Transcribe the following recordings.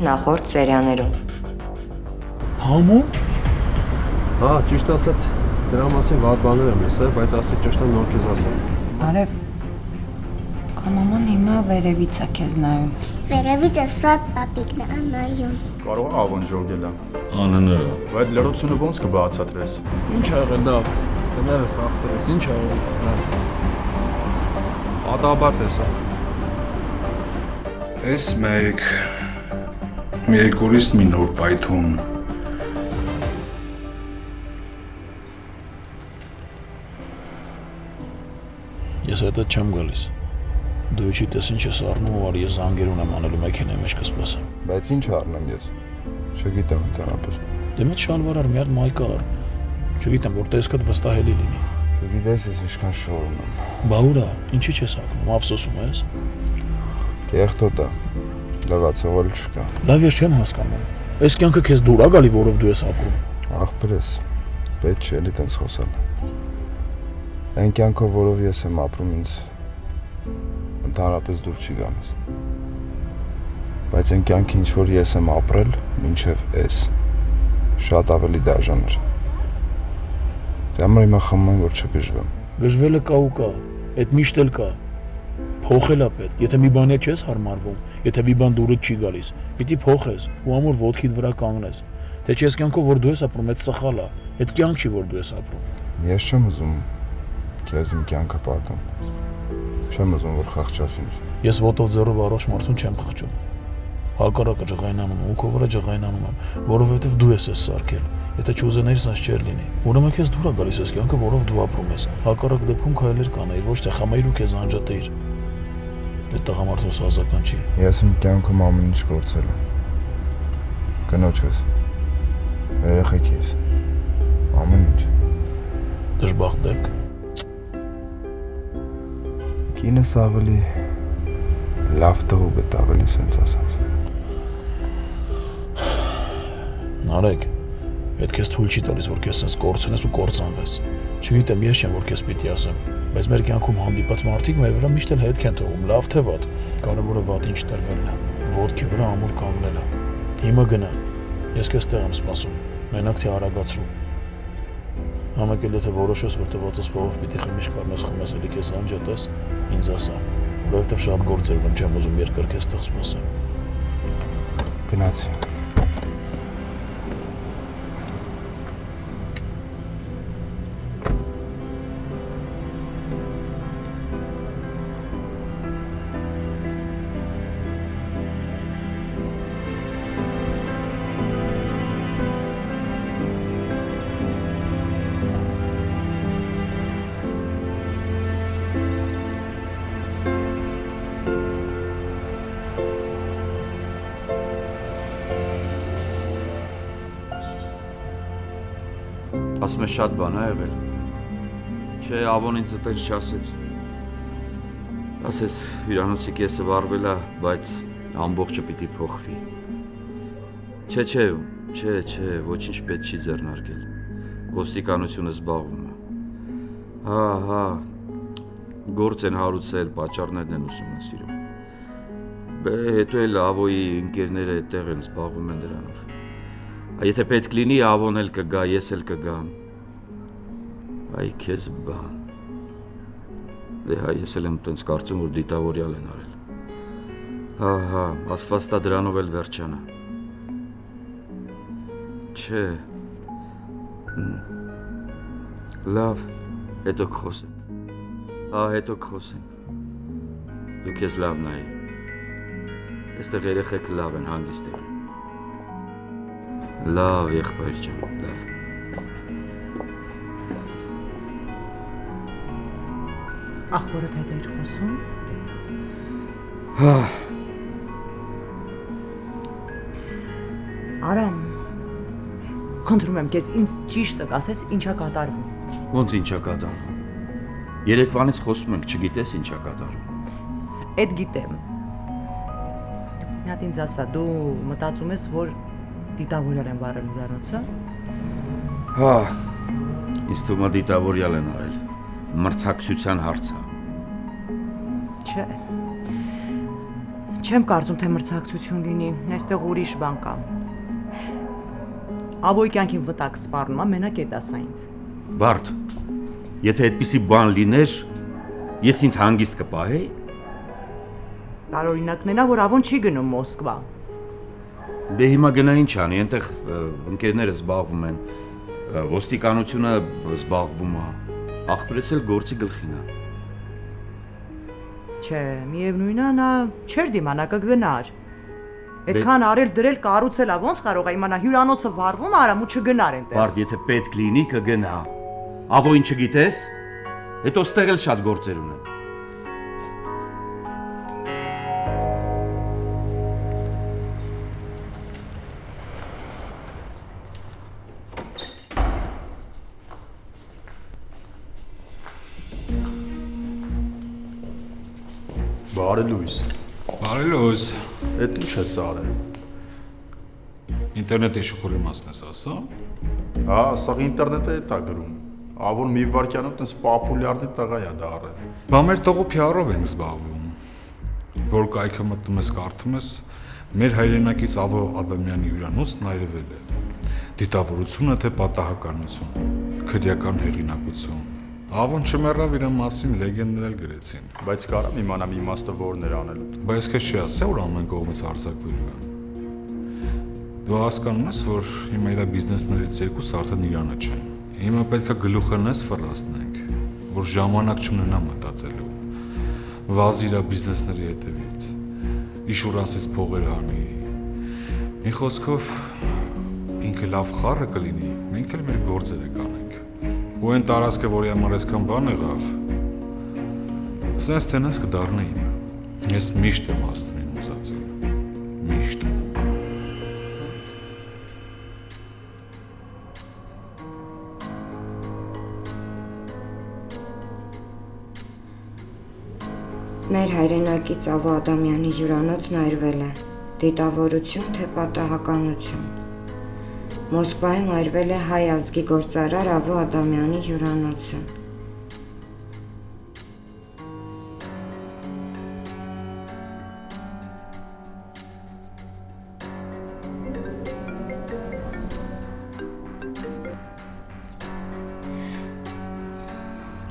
նախորդ սերիաներում։ Համո՞մ։ Հա, ճիշտ ասած, դրա մասին վատ բաներ եմ լսել, բայց ասի ճշտը նոր քեզ ասեմ։ Արև, քո մաման հիմա վերևից է քեզ նայում։ Վերևից ասված պապիկն է նայում։ Կարող է ավոն ջոգել է։ Անհնարը։ Բայց լրացությունը ոնց կբացատրես։ Ինչ ա եղել դա։ Կներես ախտերս։ Ինչ ա եղել։ Ատաբար տեսա։ Էս մեկ մի երկորիստ մի նոր պայթուն։ Ես հետդ չեմ գալիս։ Դու իչի տես ինչ ես առնում ու արի ես զանգերուն եմ անելու մեքենայի մեջ կսպասեմ։ Բայց ինչ առնեմ ես։ Չգիտեմ ընդհանրապես։ Դե մեծ շալվար առ, մի հատ մայկա առ։ Չգիտեմ, որ տեսքդ վստահելի լինի։ Չգիտես ես ինչքան շորում եմ։ Բա ուրա, ինչի չես ապրում, ափսոսում ես։ Կեղտոտ է։ Լվացողել չկա։ Լավ ես չեմ հասկանում։ Այս կյանքը քեզ դուր ա գալի, որով դու ես ապրում։ Աղբերես, պետք չէ էլի տենց խոսալ։ Այն կյանքով, որով ես եմ ապրում ինձ ընդհանրապես դուր չի գալիս։ Բայց այն կյանքը ինչ որ ես եմ ապրել, մինչև էս շատ ավելի դաժան էր։ Դե համար հիմա խմում եմ, որ չգժվեմ։ Գժվելը կա ու կա, այդ միշտ էլ կա։ Փոխել է պետք, եթե մի բանի չես հարմարվում, եթե մի բան դուրդ չի գալիս, պիտի փոխես ու ամուր ոտքիդ վրա կանգնես։ Թե չես կյանքով որ դու ես ապրում, այդ սխալ է, այդ կյանք չի որ դու ես ապրում։ Ես չեմ ուզում քեզ իմ կյանքը պատում։ Չեմ ուզում որ խղճաս ինձ։ Ես ոտով ձեռով առողջ մարդուն չեմ խղճում։ Հակառակը ջղայնանում եմ, ու քո վրա ջղայնանում եմ, որովհետև դու ես սարքել։ Եթե չուզենայիր, սա չէր լինի։ Ուրեմն քեզ դուր է գալիս այս կյանքը, որով դու ապրում ես։ Հակառակ դեպքում քայլեր կանեիր, ոչ թե խմեիր ու քեզ անջատեիր։ Այդ տղամարդու սազական չի։ Ես իմ կյանքում ամեն ինչ գործել եմ։ Կնոջս, երեխեքիս, ամեն ինչ։ Դժբախտ դեպք։ Կինս ավելի լավ տղու գտ ավելի սենց ասած։ Նարեկ, այդ քեզ թույլ չի տալիս, որ քեզ սենց կորցնես ու կորցանվես։ Չգիտեմ, ես չեմ, որ քեզ պիտի ասեմ, բայց մեր կյանքում հանդիպած մարդիկ մեր վրա միշտ էլ հետք են թողում, լավ թե վատ։ Կարևորը վատ ինչ տրվելն է, ոտքի վրա ամուր կանգնելը։ Հիմա գնա, ես քեզ տեղ եմ սպասում, մենակ թե արագացրու։ Համակ էլ եթե որոշես, որ տվածս փողով պիտի խմիշ կառնես խմես էլի քեզ անջատես, ինձ ասա, որովհետև շատ գործեր ունեմ, չեմ ուզում երկար քեզ տեղ սպասեմ։ Գնացի։ Ասում է շատ բան ա եղել։ Չէ, ավոն ինձ այդպես չասեց։ Ասեց հյուրանոցի կեսը վառվել է, բայց ամբողջը պիտի փոխվի։ Չէ, ոչինչ պետք չի ձեռնարկել։ Ոստիկանությունը զբաղվում է։ Հա, գործ են հարուցել, պատճառներն են ուսումնասիրում։ Հետո էլ ավոյի ընկերները այդտեղ են զբաղվում են դրանով։ Եթե պետք լինի, ավոն էլ կգա, ես էլ կգամ։ Այ քեզ բան։ Դե հա, ես էլ եմ տենց կարծում, որ դիտավորյալ են արել։ Հա, ասվածտա դրանով էլ վերջանա։ Չէ։ Լավ, հետո կխոսենք։ Հա, հետո կխոսենք։ Դու քեզ լավ նայի։ Այստեղ երեխեք լավ են, հանգիստ են։ Լավ, եղբայր ջան, լավ։ Ախորդ հետ էիր խոսում։ Հա։ Արամ, խնդրում եմ քեզ ինձ ճիշտը ասես ինչա կատարվում։ Ոնց ինչա կատարվում։ Երեկվանից խոսում ենք, չգիտես ինչա կատարվում։ Էդ գիտեմ։ Մի հատ ինձ ասա, դու մտածում ես, որ դիտավորյալ են վառել հյուրանոցը։ Հա, ինձ թվում է դիտավորյալ են արել։ Մրցակցության հարց է։ Չէ։ Չեմ կարծում, թե մրցակցություն լինի, այստեղ ուրիշ բան կա։ Ավոյ կյանքին վտակ սպառնում, մենակ է դասա ինձ։ Բարդ, եթե այդպիսի բան լիներ, ես ինձ հանգիստ կպահեի։ Տարօրինակն է, որ Ավոն չի գնում Մոսկվա։ Դե հիմա գնա ինչ անի, այնտեղ ընկերները զբաղվում են, ոստիկանությունը զբաղվում է, աղբյուրս էլ գործի գլխին է։ Չէ, միևնույնն է, նա չէր դիմանա կգնար։ Այդքան արել դրել կառուցելա, ոնց կարող է իմանա հյուրանոցը վառվում արամ ու չգնար այնտեղ։ Բարդ, եթե պետք լինի կգնա։ Ավոյին չգիտես, հետո ստեղ էլ շատ գործեր ունեն։ Բարի լույս։ Բարի լույս։ Էդ ինչ ես արել։ Ինտերնետի շուխուրի մասն ես ասում։ Հա, սա ինտերնետը է տա գրում։ Ավոն մի վարքյանում տես պոպուլյարնի տղա է դառել։ Բա մեր տողու PR-ով ենք զբաղվում։ Որ կայքը մտնում ես կարդում ես, մեր հայրենակից Ավո Ադամյանի հյուրանոցն այրվել է։ Դիտավորությունը թե պատահականություն, քրեական հեղինակություն։ Ավոն չմեռավ իր մասին լեգենդներ գրեցին։ Բայց կարամ իմանամ իմաստը որն էր անելու։ Բայց քեզ չի ասա, որ ամեն կողմից արձակվելու են։ Դու հասկանում ես, որ հիմա իր բիզնեսներից երկուսը արդեն Իրանը չեն։ Հիմա պետքա գլուխը նես ֆռասնենք, որ ժամանակ չունենա մտածելու։ Վազ իր բիզնեսների հետևից։ Ինշուրանսից փողեր հանի։ Մի խոսքով ինքը լավ խառը կլինի, մենք էլ մեր գործերը կանենք։ Ու այն տարածքը, որի համար այսքան բան եղավ, սենց տենես կդառնա իմը։ Ես միշտ եմ հասնում իմ ուզածին։ Միշտ։ Մեր հայրենակից Ավո Ադամյանի հյուրանոցն այրվել է։ Դիտավորություն թե պատահականություն։ Մոսկվայում այրվել է հայ ազգի գործարար Ավո Ադամյանի հյուրանոցը։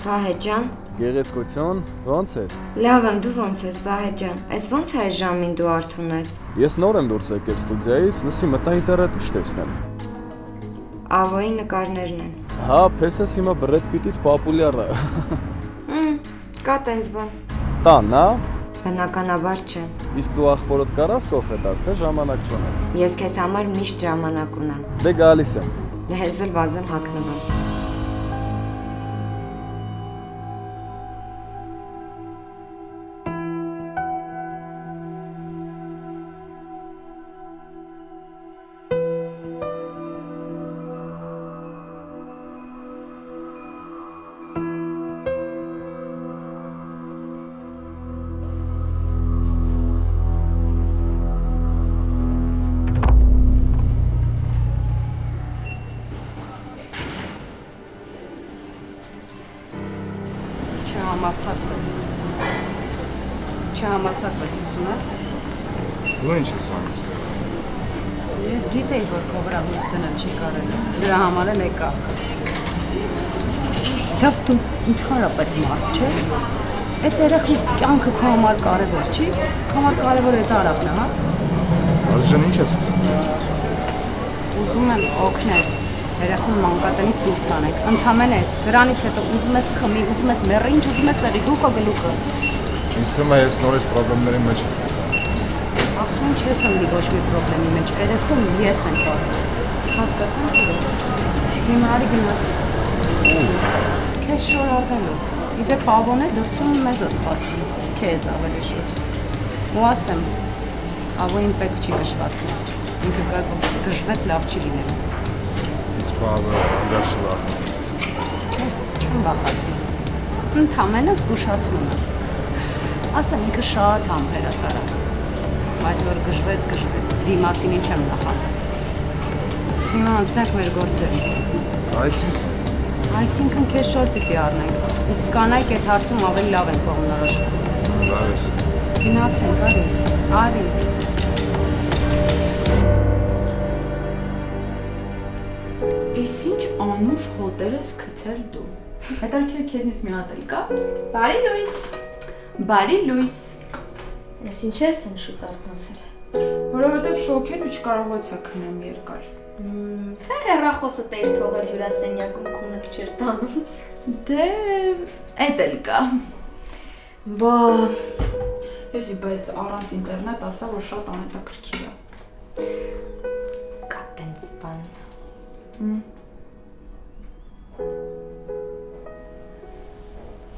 Վահե ջան, Գեղեցկություն, ո՞նց ես։ լավ եմ, դու ո՞նց ես, Վահե ջան։ Այս ո՞նց է այս ժամին դու արթուն ես։ Ես նոր եմ դուրս եկել ստուդիայից, լսի մտա ինտերնետի չտեսնեմ։ Ավոյի նկարներն են։ Հա, պես հիմա Բրեդ Պիտից պոպուլյար է։ Կա տենց բան։ Տան, հա։ Բնականաբար չէ։ Իսկ դու աղբորդ կարաս կոֆե տաս, թե ժամանակ չունես։ Ես քեզ համար միշտ ժամանակ ունեմ։ Դե գալիս եմ։ Ես էլ վազեմ հագնվեմ։ Չհամարձակվես, լսում ես։ Դու ինչ ես անում ստեղ։ Ես գիտեի, որ քո վրա հույս դնել չի կարելի։ Դրա համար էլ եկա։ Լավ, դու ընդհանրապես մարդ չես։ Այդ երեխի կյանքը քո համար կարևոր չի։ Քո համար կարևոր է տարածքն է, հա։ Ազժան ինչ ես ուզում։ Ուզում եմ օգնես։ Երեխուն մանկատնից դուրս անեք։ Ընդամենը այդ։ Դրանից հետո ուզում ես խմի, ուզում ես մեռի, ինչ ուզում ես եղի, դու քո գլուխը։ Ինձ թվում է ես նորից խնդիրների մեջ եմ։ Ասում չես ընկնի ոչ մի խնդրի մեջ, երեխուն ես եմ պահել։ Հասկացա՞մ դու։ Հիմա արի գնացի։ Քեզ շորարվելու։ Իդեպ Ավոն է դրսում մեզ է սպասում։ Քեզ ավելի շուտ։ Ու ասեմ, Ավոին պետք չի գժվացնի։ Ինքը գժվեց լավ չի լինելու։ Ինձ բավը անդար շվարնից։ Ես չեմ վախացնում։ Ընդամենը զգուշացնում եմ։ Ասեմ ինքը շատ համբերատար է։ Բայց որ գժվեց, դիմացին ինչ եմ նախատում։ Հիմա անցնենք մեր գործերին։ Այսինքն քեզ շոր պիտի առնենք, իսկ կանայք այդ հարցում ավելի լավ են կողմնորոշվում։ Լավ ես։ Գնացինք, արի։ Արի։ Էս ինչ անուշ հոտեր ես գցել դու։ Հետարքերը քեզնից մի հատ էլ կա։ Բարի լույս։ Բարի լույս։ Ես ինչ ես շուտ արթնացել։ Որովհետև շոքեր ու չկարողացա քնեմ երկար։ Թե հեռախոսը տեր թողել հյուրասենյակում քունը չէր տանում։ Դե, էդ էլ կա։ Բա, Էսի, բայց առանց ինտերնետ ասա, որ շատ անհետաքրքիր է։ կա տենց բան։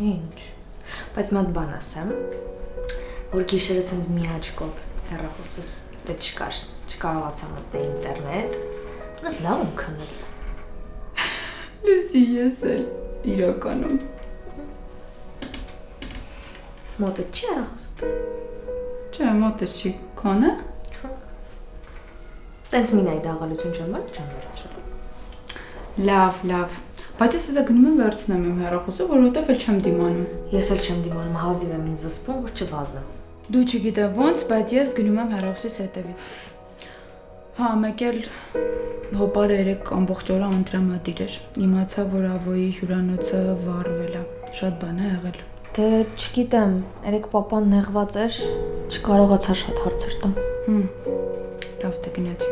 Ինչ։ Բայց մատ բան ասեմ, որ գիշերը սենց մի աչքով հեռախոսս դե չկար, չկարողացա մտնել ինտերնետ, ունես լավ եմ քնել։ Լուսի, ես էլ իրականում։ Մոտդ չի հեռախոսը։ Չէ, մոտս չի, քոնը։ Չէ։ Տենց մինայի դաղալություն չեմ բան չեմ վերցրել։ Լավ, բայց ես հեսա գնում եմ վերցնեմ իմ հեռախոսը, որովհետև էլ չեմ դիմանում։ Ես էլ չեմ դիմանում, հազիվ եմ ինձ զսպում, որ չվազեմ։ Դու չգիտեմ ոնց, բայց ես գնում եմ հեռախոսիս հետևից։ Հա, մեկ էլ հոպարը երեք ամբողջ օրը անտրամադիր էր։ Իմացա, որ Ավոյի հյուրանոցը վառվել է։ Շատ բան է եղել։ Դե չգիտեմ, երեք պապան նեղված էր, չկարողացա շատ հարցեր տամ։ Լավ, դե գնացի։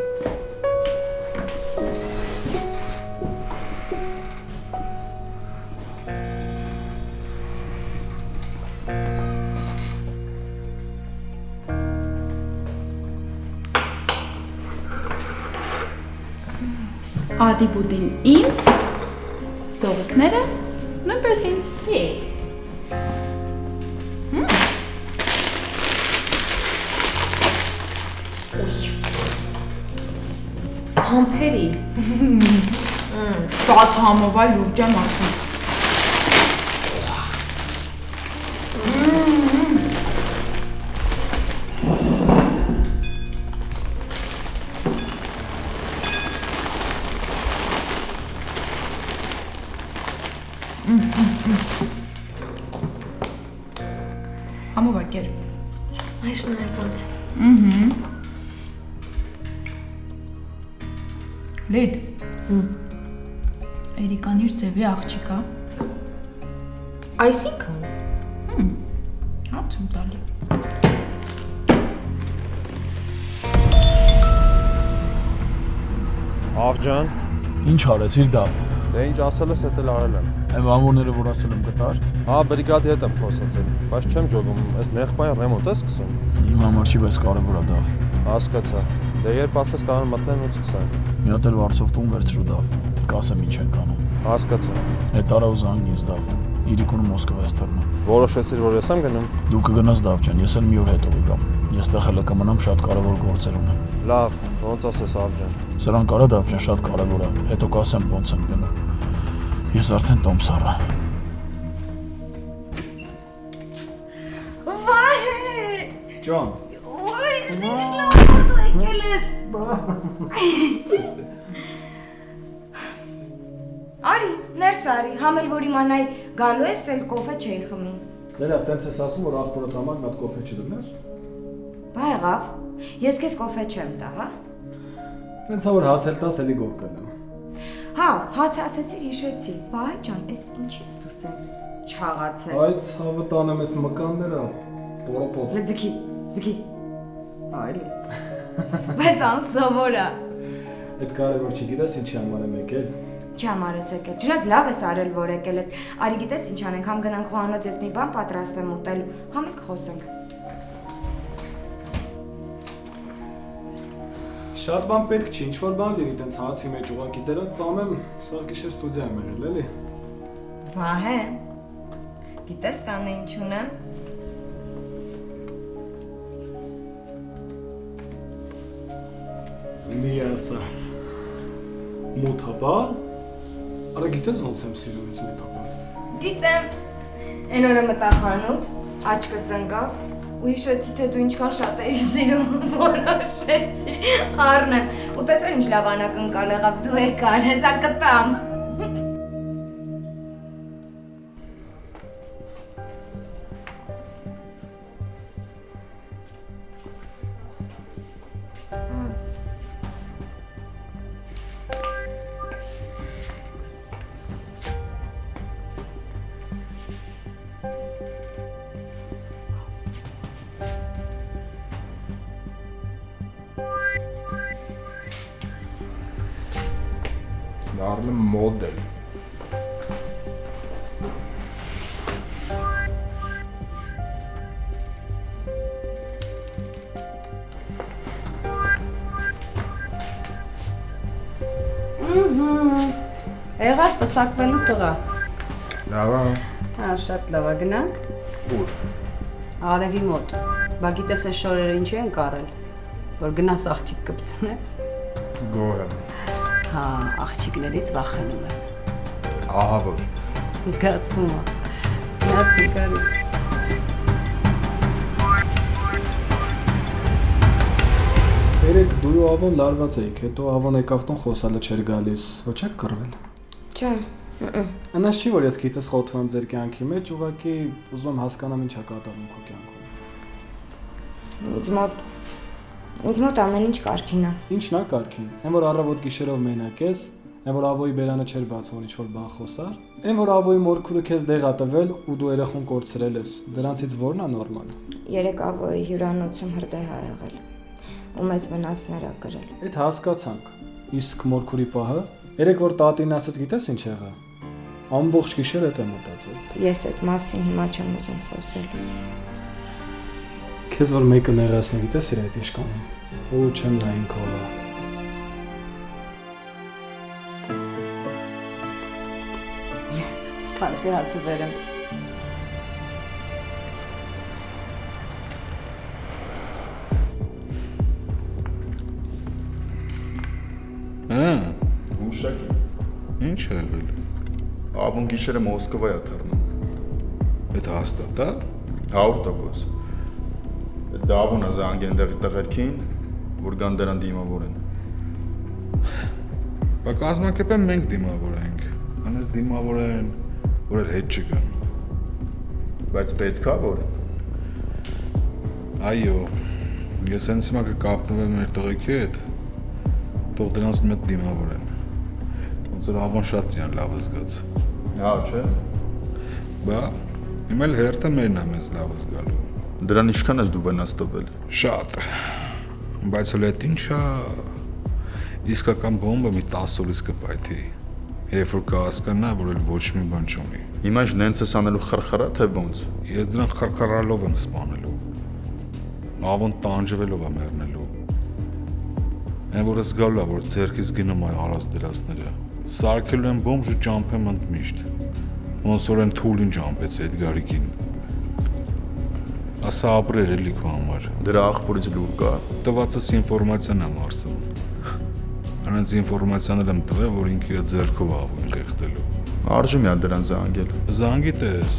Ադի-բուդին ինձ, ծողիկները նույնպես ինձ։ Համբերի։ Շատ համովայ լուրջ եմ ասում։ Համովակեր։ Այ շնորհակալ։ Լիդ։ Էրիկան իր ձևի աղջիկա։ Այսինքն։ Հարց եմ տալի։ Ավջան, Ինչ արեցիր դա։ դե ինչ ասել ես, դա էլ արել եմ։ Այն բանվորները, որ ասել եմ գտար, Հա, բրիգադի հետ եմ խոսացել, բայց չեմ ջոգում, այս նեղբային ռեմոնտ ես սկսում։ իմ համար չի, բայց կարևոր է դա։ Հասկացա։ Դե երբ ասես կանան մտնեն ու սկսեն։ Մի հատ էլ վարձով տուն վերցրու դա։ Կասեմ ինչ ենք անում։ Հասկացա։ Հետ արա ու զանգ ինձ դա։ Իրիկունը Մոսկվա ես թռնում։ Որոշեցիր, որ ես եմ գնում։ Դու կգնաս Դավ ջան, ես էլ մի օր հետո կգամ։ Ես տեղ հələ կմնամ, շատ կարևոր գործեր ունեմ։ Լավ, ոնց ասես Ավջան։ Սրանք արա Դավ ջան, շատ կարևոր է։ Հետո կասեմ ոնց եմ գնում։ Ես արդեն տոմսառա։ Ջան։ Արի, ներս արի, համել որ իմանայի գալու ես, էլ կոֆե չէի խմի։ Դե լավ, տենց ես ասում, որ աղբորդ համար մի հատ կոֆե չդնես։ Բա եղավ, ես քեզ կոֆե չեմ տա, հա։ Տենց որ հացել տաս, էլի գող կնեմ։ Հա, հաց ասեցիր, հիշեցի։ Վայ ջան, էս ինչի ես դու սենց չաղացել։ Բայց հավը տանեմ ես մկանները, պորոպոտ։ Ձգի։ Այլի։ Բայց անսովոր է։ Այդ կարևոր չգիտես ինչի համար եմ եկել։ Չի համար ես եկել։ Ջնաս լավ ես արել, որ եկել ես։ Արի գիտես ինչ անենք, համ գնանք խոհանոց, ես մի բան պատրաստեմ ուտելու, համ էլ կխոսենք։ Շատ բան պետք չի, ինչ-որ բան լինի, տենց հացի մեջ ուղակի դրա ծամեմ, սա գիշեր ստուդիա եմ եղել, էլի։ Վահե։ Գիտես տանը ինչ ունեմ։ Մի ասա։ Մութաբար։ Արա գիտես ոնց եմ սիրում ես մութաբար։ Գիտեմ։ Այն օրը մտա խանութ, աչքս ընկավ ու հիշեցի, թե դու ինչքան շատ էիր սիրում, որոշեցի առնեմ։ Ու տեսար ինչ լավ անակնկալ եղավ, դու եկար, հեսա կտամ։ Դառնում եմ մոդել։ Եղավ պսակվելու տղա։ Լավ է։ Հա, շատ լավ է, գնանք։ Ուր։ Արևի մոտ։ Բա գիտես այս շորերը ինչի են կարել, որ գնաս աղջիկ կպցնես։ Գոհ եմ։ Հա, աղջիկներից վախենում ես։ Ահա որ։ Զգացվում է։ Գնացի կարի։ Երեք դու ու Ավոն լարված էիք, հետո Ավոն եկավ տուն խոսալը չէր գալիս, ոչ եք կռվել։ Չէ։ Անաս չի որ ես գիտես խոթվում եմ ձեր կյանքի մեջ, ուղղակի ուզում եմ հասկանամ ինչ է կատարվում քո կյանքում։ Ինձ մոտ ամեն ինչ կարգին է։ Ինչն է կարգին։ Այն որ առավոտ գիշերով մենակ ես, այն որ Ավոյի բերանը չէր բացվում ինչ որ բան խոսար, այն որ Ավոյի մորքուրը քեզ դեղ ա տվել ու դու երախուն կորցրել ես։ Դրանցից ո՞րն է նորմալ։ Երեք Ավոյի հյուրանոցում հրդեհ ա եղել։ Ու մեծ վնասներ ա կրել։ Այդ հասկացանք։ Իսկ մորքուրի պահը, երեք որ տատին ասաց գիտես ինչ եղա։ Ամբողջ գիշեր այդ եմ մտածել։ Ես այդ մասին հիմա չեմ ուզում խոսել։ Քեզ որ մեկը նեղացնի, գիտես իր այդ ինչ կանում։ Ու չեմ նային քովա։ Սպասի հացը վերեմ։ Ուշակի։ Ինչ է եղել։ Ավոն գիշերը Մոսկվա է թռնում։ Այդ հաստատ է։ 100%։ Դա Ավոնը զանգեն դեղի տղերքին, որ գան դրան դիմավորեն։ Բա կազմակերպեմ մենք դիմավորենք։ Անես դիմավորեն, որ էլ հետ չգան։ Բայց պետք է որ։ Այո, ես հենց հիմա կկապնվեմ մեր տղեկի հետ, թող դրանց մեծ դիմավորեն։ Ոնց որ Ավոն շատ իրան լավ զգաց։ Հա, չէ։ Բա, հիմա էլ հերթը մերն է մեզ լավ զգալու։ Դրան ինչքան ես դու վնաս տվել։ Շատ։ Բայց հələ այդ ինչա իսկական բոմբը մի 10 օրից կպայթի։ Երբ որ կհասկանա, որ էլ ոչ մի բան չունի։ Հիմա ինչ նենց ես անելու խրխրա, թե ոնց։ Ես դրան խրխրալով եմ սպանելու։ Ավոն տանջվելով է մեռնելու։ Այն որ զգալու է, որ ձերքից գնում է արած դրասները։ Սարքելու եմ բոմբ ու ճամփեմ ընդմիշտ։ Ոնց որ են թուլին ճամփեց այդ գարիկին։ Ասա ապրեր էլի քո համար։ Դրա աղբորից լուր կա։ Տվածս ինֆորմացիան եմ արսում։ Անց ինֆորմացիան եմ տվել, որ ինքը իր ձեռքով Ավոն խեղդելու։ Արժի մի հատ դրան զանգել։ Զանգի տես։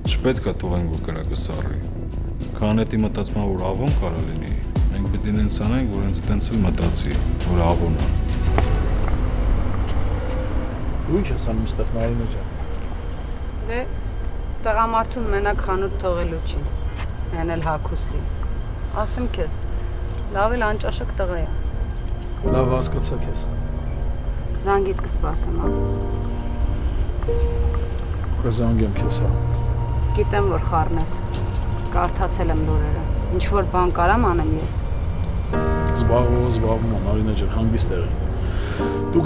Չպետք է թողենք որ կրակը սառի։ Քան էտի մտածում որ Ավոն կարա լինի։ Մենք պետք է նենց անենք, որ հենց տենց էլ մտածի, որ Ավոնն է։ Ու ինչ ես անում այստեղ Մարինա ջան։ Դե տղամարդուն մենակ խանութ թողելու չի։ Այն էլ հագուստի։ Ասեմ քեզ, լավ էլ անճաշակ տղա է։ Լավ հասկացա քեզ։ Զանգիդ կսպասեմ, հա։ Կզանգեմ քեզ, հա։ Գիտեմ, որ խառնես։ Կարդացել եմ լուրերը։ Ինչ որ բան կարամ անեմ ես։ Զբաղվում եմ, Մարինա ջան, հանգիստ եղի։ Դու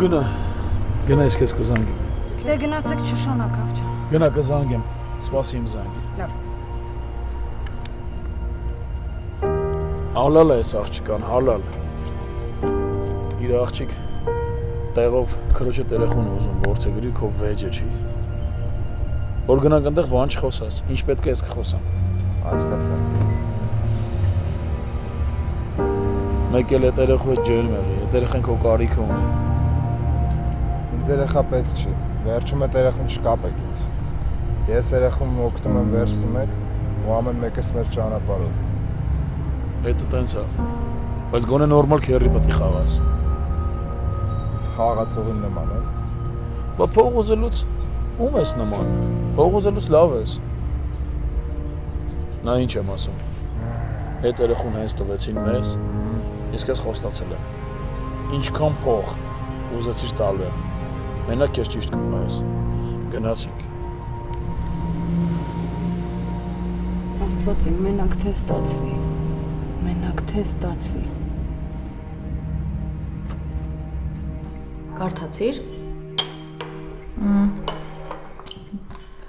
գնա ես քեզ կզանգեմ։ Դե գնացեք Շուշանակավ ջան։ Գնա կզանգեմ, սպասի իմ զանգի։ Լավ։ Հալալ է այս աղջկան, հալալ։ Իր աղջիկ տեղով քրոջը տերեխուն է ուզում ворթեգրի քո վեճը չի։ Որ գնանք այնտեղ բան չխոսաս, ինչ պետք է ես կխոսամ։ Հասկացա։ Մեկ էլ է տերեխու հետ ջերմ եղի, տերեխեն քո կարիքը ունի։ Ինձ երեխա պետք չի։ Վերջում է երեխուն չկապեք ինձ։ Ես երեխուն օգնում եմ վերցնում եք ու ամեն մեկս մեր ճանապարհով։ Հետը տենց է։ Բայց գոնե նորմալ քերի պետք է խաղաս։ Խաղացողին նման է։ Բա փող ուզելուց ում ես նման։ Փող ուզելուց լավ ես։ Նա ինչ եմ ասում։ Հետ երեխուն հենց տվեցին մեզ։ Իսկ ես խոստացել եմ։ Ինչքան փող ուզեցիր տալու եմ։ Մենակ ես ճիշտ կմայես։ Գնացինք։ Աստված իմ, մենակ թե ստացվի։ Մենակ թե ստացվի։ Կարդացիր։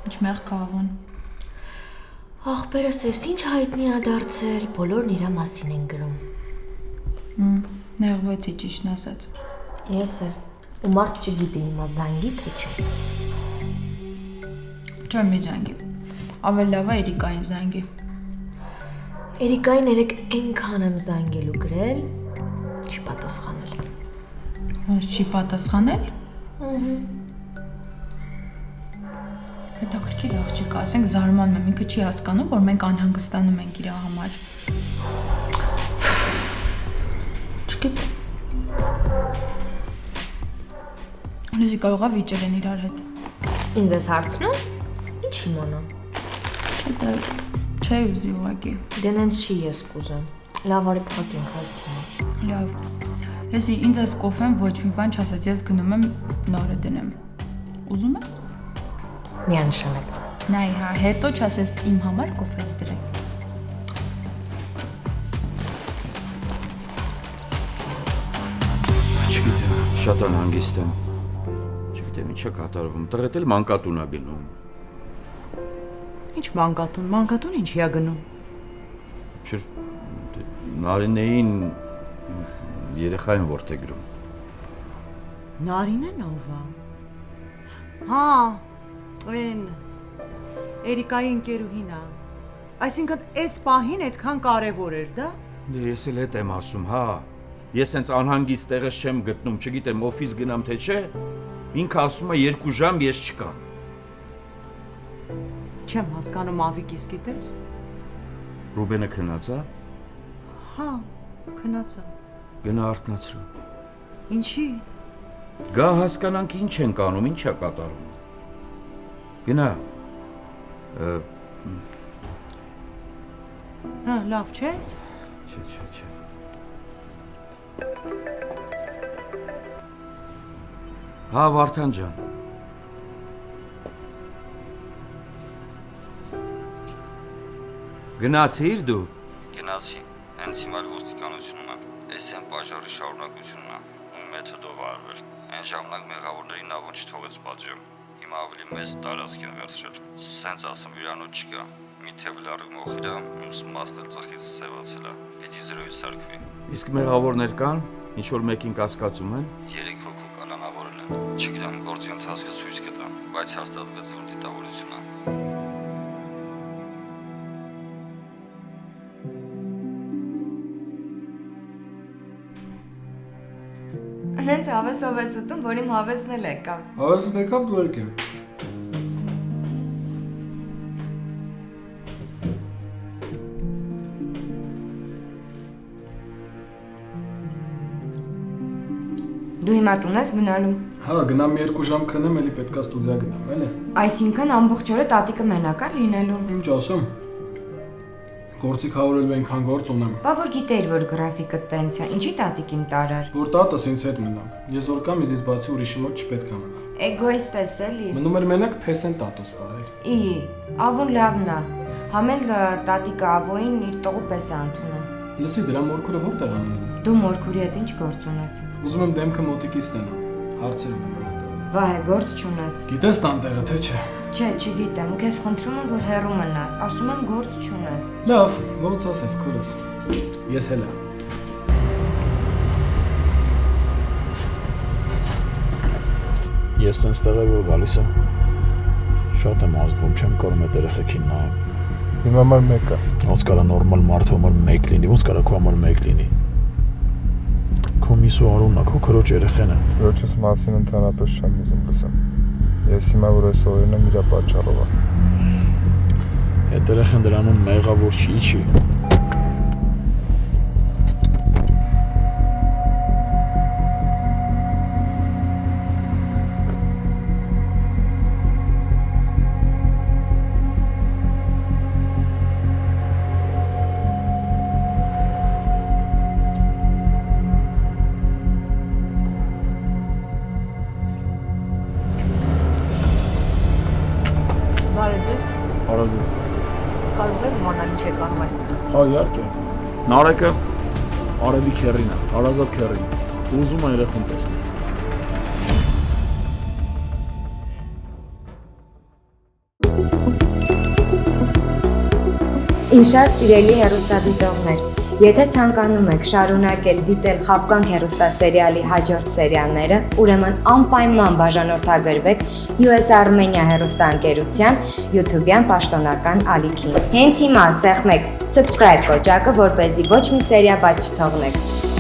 Ինչ մեղ կավուն։ Ախպերս էս ինչ հայտնի ա դարձել, բոլորն իրա մասին են գրում։ Նեղվեցի ճիշտն ասած։ Ես էլ, ու մարդ չգիտի հիմա զանգի թե չէ։ Չէ մի զանգի, ավելի լավ է Էրիկային զանգի։ Էրիկային երեք այնքան եմ զանգելու գրել, չի պատասխանել։ Ոնց չի պատասխանել։ Հետաքրքիր աղջիկ, ասենք զարմանում եմ, ինքը չի հասկանում, որ մենք անհանգստանում ենք իր համար։ Չգիտեմ։ Լեզի կարողա վիճել են իրար հետ։ Ինձ ես հարցնում։ Ինչ իմանամ։ Չէ ուզի ուղղակի։ Դե նենց չի ես կուզեմ։ Լավ արի փակենք այս թեման։ Լավ։ Լեզի ինձ այս կոֆեն ոչ մի բան չասաց, ես գնում եմ նորը դնեմ։ Ուզում ես։ Միանշանակ։ Նայ, հա, հետո չասես իմ համար կոֆես դրել։ Չգիտեմ, շատ անհանգիստ եմ։ Չգիտեմ ինչ է կատարվում, տղետ էլ մանկատուն ա գնում։ Ինչ մանկատուն ինչի ա գնում։ Չէ, Նարինեին երեխային որդեգրում։ Նարինեն ով ա։ Հա, այն Էրիկայի ընկերուհին ա։ Այսինքն այս պահին այդքան կարևոր էր, դա։ Դե ես էլ հետ եմ ասում, հա։ Ես հենց անհանգիստ տեղս չեմ գտնում, չգիտեմ օֆիս գնամ թե չէ։ Ինքը ասում է 2 ժամ ես չկամ։ Չեմ հասկանում Ավիկիս գիտես։ Ռուբենը քնած է։ Հա, քնած է։ Գնա արթնացրու։ Ինչի։ Գա հասկանանք ինչ են կանում, ինչ է կատարում։ Գնա։ Հա, լավ չես։ Չէ։ Հա, Վարդան ջան։ Գնացիր դու։ Գնացի, հենց հիմա ոստիկանությունում եմ։ Այս են բաժարի շարունակությունն է, ու մեթոդով արվել։ Այն ժամանակ մեղավորներին նա ոչ թողեց պատժեմ։ Հիմա ավելի մեծ տարածք են վերցրել։ Սենց ասում հյուրանոց չկա։ Մի թև լարի մոխիր է, մյուս մասն էլ ծխից սևացել է։ Պիտի զրոյից սարքվի։ Իսկ մեղավորներ կան, ինչ որ մեկին կասկածում են։ 3 հոգու կալանավորել են։ Չգիտեմ գործի ընթացքը ցույց կտա, բայց հաստատվեց որ դիտավորություն է։ Հենց հավեսով ես ուտում, որ իմ հավեսն էլ եկավ։ Հավեսդ եկավ դու եկե։ Դու հիմա տուն ես գնալու։ Հա, գնամ 2 ժամ քնեմ, էլի պետքա ստուդիա գնամ, էլի։ Այսինքն ամբողջ օրը տատիկը մենակ է լինելու։ Ինչ ասեմ։ Գործի խավորելու այնքան գործ ունեմ։ Բա որ գիտեիր, որ գրաֆիկը տենց է, ինչի տատիկին տարար։ Որ տատս ինձ հետ մնա։ Ես որ կամ իզից բացի ուրիշի մոտ չպետք է մնա։ Էգոիստ ես էլի։ Մնում էր մենակ փեսեն տատուս պահեր։ Ավուն լավն է։ Համել տատիկը ավոին իր տողու պես է ընդունում։ Լսի, դրա մորքուրը որտեղ անում։ Դու մորքուրի հետ ինչ գործ ունես։ Ուզում եմ դեմքը մոտիկից ստենամ։ Հարցեր ունեմ դրա։ Վահե, գործ չունես։ Գիտես տանտեղը թե չէ։ Չէ, չգիտեմ, ու քեզ խնդրում եմ, որ հեռու մնաս, ասում եմ գործ չունես։ Լավ, ոնց ասես քուրս։ Ես էլ եմ։ Ես տենց տեղը որ գալիս եմ, շատ եմ ազդվում, չեմ կարող այդ երեխեքին նայեմ։ Իմ համար մեկը։ Ոնց կարա նորմալ մարդու համար մեկ լինի, ոնց կարա քո համար մեկ լինի։ Քո միսու Արունն է, քո քրոջ երեխեն է։ Քրոջս մասին ընդհանրապես չեմ ուզում լսեմ։ Ես հիմա որ այս օրերն եմ իրա պատճառով է։ Այդ երեխան դրանում մեղավոր չի։ Արազես։ Կարող եմ իմանալ ինչ եք անում այստեղ։ Հա, իհարկե։ Նարեկը Արևի քեռին է, հարազատ քեռին։ Ուզում է երեխուն տեսնել։ Իմ շատ սիրելի հեռուստադիտողներ, եթե ցանկանում եք շարունակել դիտել Խապկանք հեռուստասերիալի հաջորդ սերիաները, ուրեմն անպայման բաժանորդագրվեք US Armenia հեռուստաընկերության YouTube-յան պաշտոնական ալիքին։ Հենց հիմա սեղմեք subscribe կոճակը, որպեսզի ոչ մի սերիա բաց չթողնեք։